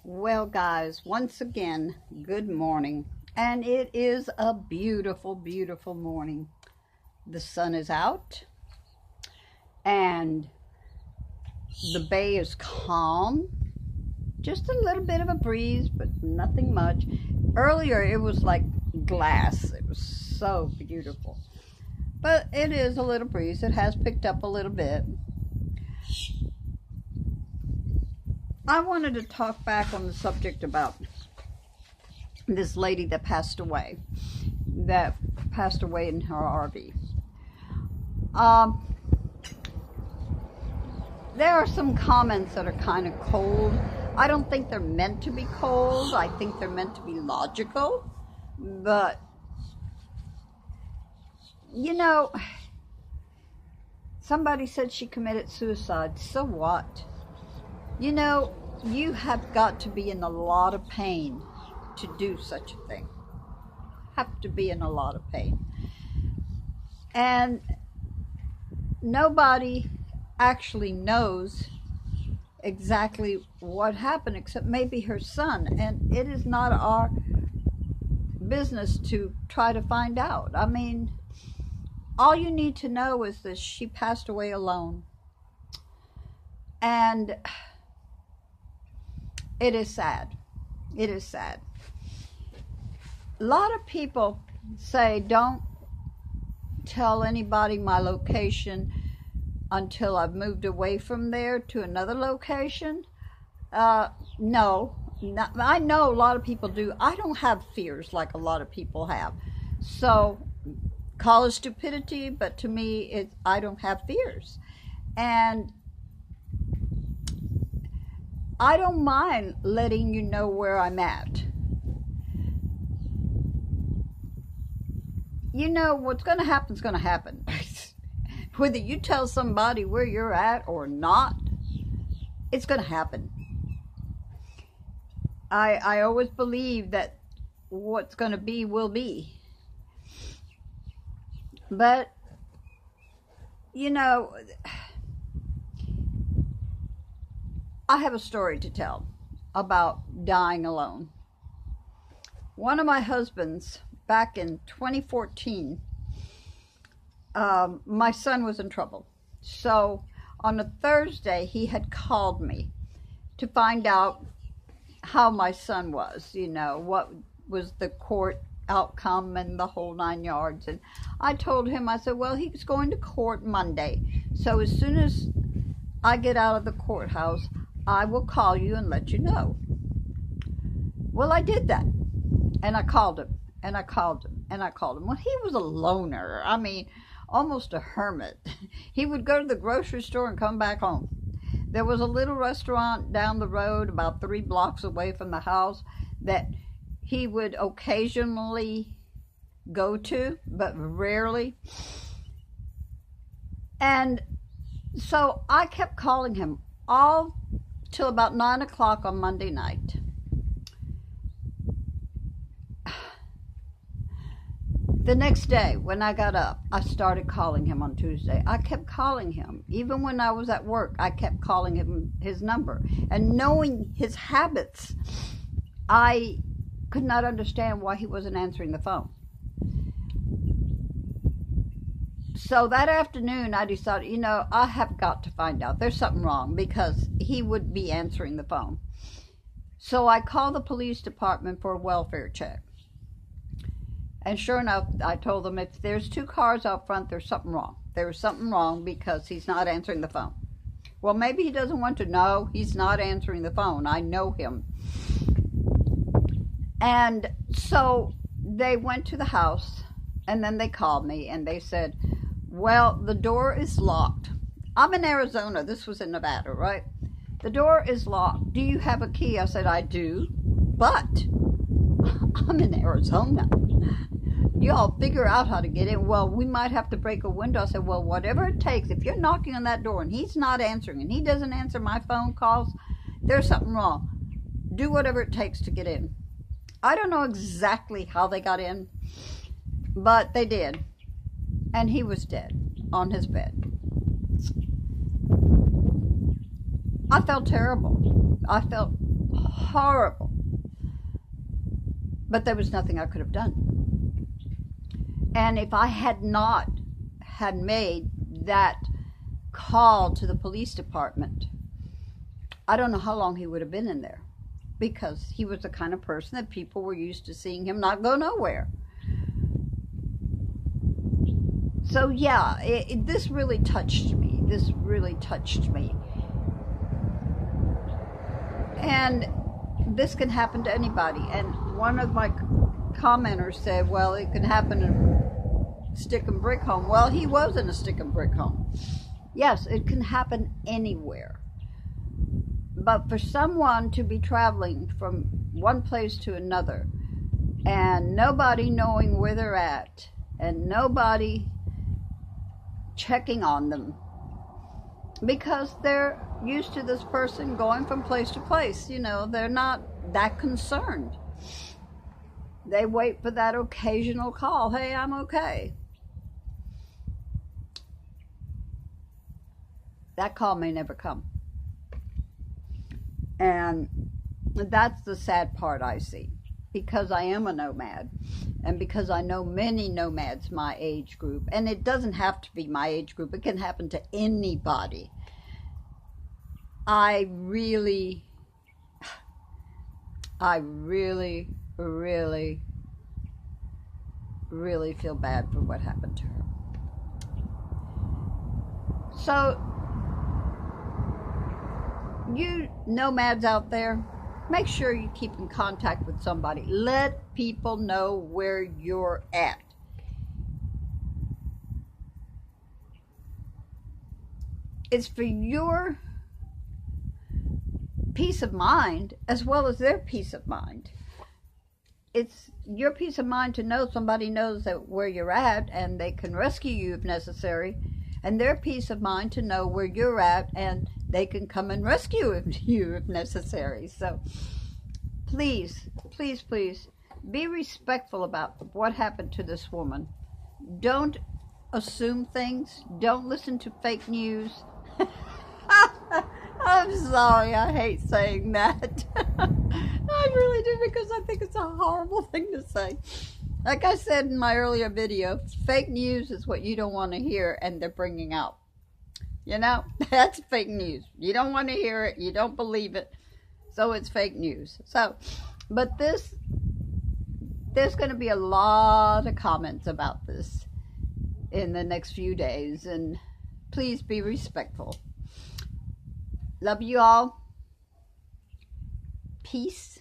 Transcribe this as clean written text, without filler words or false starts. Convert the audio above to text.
Well, guys, once again, good morning. And it is a beautiful, beautiful morning. The sun is out and the bay is calm. Just a little bit of a breeze, but nothing much. Earlier, it was like glass. It was so beautiful. But it is a little breeze. It has picked up a little bit. I wanted to talk back on the subject about this lady that passed away in her RV. There are some comments that are kind of cold. I don't think they're meant to be cold. I think they're meant to be logical. But, you know, somebody said she committed suicide. So what? You know, you have got to be in a lot of pain to do such a thing. Have to be in a lot of pain. And nobody actually knows exactly what happened except maybe her son. And it is not our business to try to find out. I mean, all you need to know is that she passed away alone. And it is sad. It is sad. A lot of people say, don't tell anybody my location until I've moved away from there to another location. No. I know a lot of people do. I don't have fears like a lot of people have. So, call it stupidity, but to me, I don't have fears. And I don't mind letting you know where I'm at. You know, what's going to happen is going to happen. Whether you tell somebody where you're at or not, it's going to happen. I always believe that what's going to be will be. But, you know, I have a story to tell about dying alone. One of my husbands, back in 2014, my son was in trouble. So on a Thursday, he had called me to find out how my son was, you know, what was the court outcome and the whole 9 yards. And I told him, I said, well, he's going to court Monday. So as soon as I get out of the courthouse, I will call you and let you know. Well, I did that. And I called him, and I called him, and I called him. Well, he was a loner. I mean, almost a hermit. He would go to the grocery store and come back home. There was a little restaurant down the road about 3 blocks away from the house that he would occasionally go to, but rarely. And so I kept calling him all till about 9 o'clock on Monday night. The next day, when I got up, I started calling him on Tuesday. I kept calling him. Even when I was at work, I kept calling him his number. And knowing his habits, I could not understand why he wasn't answering the phone. So that afternoon, I decided, you know, I have got to find out. There's something wrong because he would be answering the phone. So I called the police department for a welfare check. And sure enough, I told them, if there's 2 cars out front, there's something wrong. There's something wrong because he's not answering the phone. Well, maybe he doesn't want to know. He's not answering the phone. I know him. And so they went to the house, and then they called me, and they said, well, the door is locked. I'm in Arizona. This was in Nevada, right? The door is locked. Do you have a key? I said, I do, but I'm in Arizona. You all figure out how to get in. Well, we might have to break a window. I said, well, whatever it takes. If you're knocking on that door and he's not answering and he doesn't answer my phone calls, there's something wrong. Do whatever it takes to get in. I don't know exactly how they got in, but they did. And he was dead on his bed. I felt terrible. I felt horrible. But there was nothing I could have done. And if I had not had made that call to the police department, I don't know how long he would have been in there, because he was the kind of person that people were used to seeing him not go nowhere. So yeah, this really touched me. This really touched me. And this can happen to anybody. And one of my commenters said, well, it can happen in a stick and brick home. Well, he was in a stick and brick home. Yes, it can happen anywhere. But for someone to be traveling from one place to another and nobody knowing where they're at and nobody checking on them, because they're used to this person going from place to place, you know, they're not that concerned. They wait for that occasional call. Hey, I'm okay. That call may never come. And that's the sad part I see, because I am a nomad and because I know many nomads my age group. And it doesn't have to be my age group. It can happen to anybody. I really, really feel bad for what happened to her. So, you nomads out there, make sure you keep in contact with somebody. Let people know where you're at. It's for your peace of mind as well as their peace of mind. It's your peace of mind to know somebody knows that where you're at and they can rescue you if necessary, and their peace of mind to know where you're at and they can come and rescue you if necessary. So please, please, please be respectful about what happened to this woman. Don't assume things. Don't listen to fake news. I'm sorry, I hate saying that. I really do, because I think it's a horrible thing to say. Like I said in my earlier video, fake news is what you don't want to hear and they're bringing out. You know, that's fake news. You don't want to hear it. You don't believe it. So it's fake news. So, but there's going to be a lot of comments about this in the next few days. And please be respectful. Love you all. Peace.